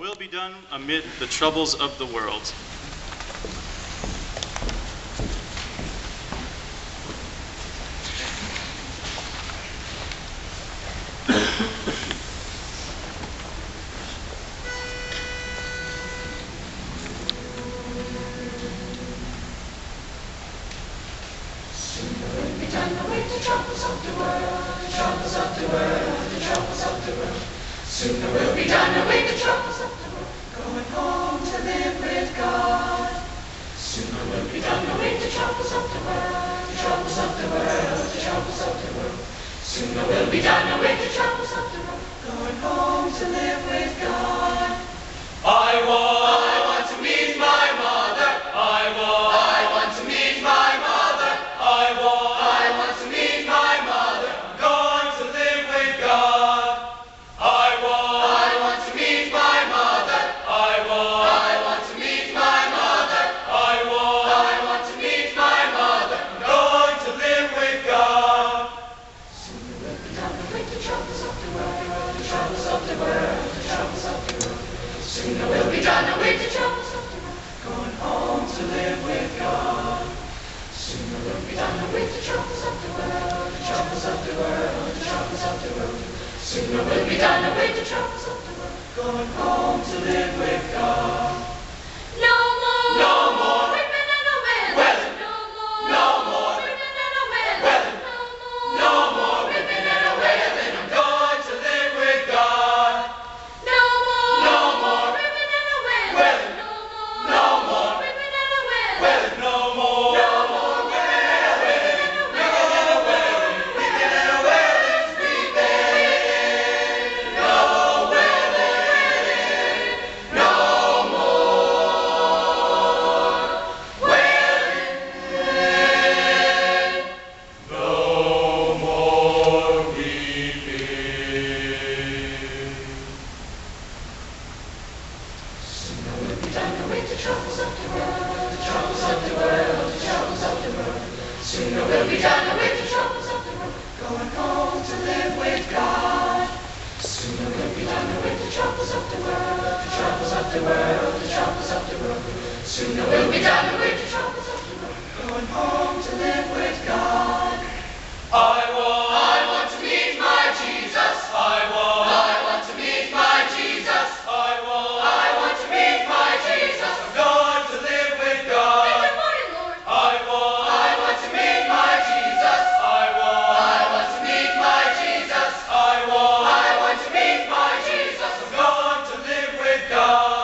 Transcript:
will be done amid the troubles of the world. Sooner we'll be done away the troubles of the world, going home to live with God. Sooner we'll be done away the troubles of the world, the troubles of the world, the troubles of the world. Sooner we'll be done away the troubles of the world, going home to live with God. I want to meet my mother. I want to meet my mother. I want to meet my mother. I'm going to live with God. I want to meet my mother. I want to meet my mother. I want to meet my mother. I'm going to live with God. Sooner we'll be done with the troubles of the world, the troubles of the world, the troubles of the world. Sooner we'll be done with the troubles of the world, going home to live with God. Sooner we'll be done with the troubles of the world, the troubles of the world, the troubles of the world. Sooner we'll be done with the troubles of the world, going home to live with God. No more weeping and a wailing. No more weeping and a wailing. No more weeping and a wailing. I'm going to live with God. No more weeping and a wailing. No more weeping and a wailing. No more weeping and a wailing. Weeping and a wailing. Weeping and a wailing's weeping. No wailing. No more wailing. No more weeping. Sooner we'll be done with the troubles of the world, the troubles of the world, the troubles of the world. Sooner we'll be done with the troubles of the world, going home to live with God. Sooner we'll be done with the troubles of the world, the troubles of the world, the troubles of the world. Sooner we'll be done with the troubles of the world, going home to live with God. I want to meet my Jesus. I want to meet my Jesus. I want to meet my Jesus. I'm going to live with God. I want to meet my Jesus. I want to meet my Jesus. I want to meet my Jesus. I'm going to live with God.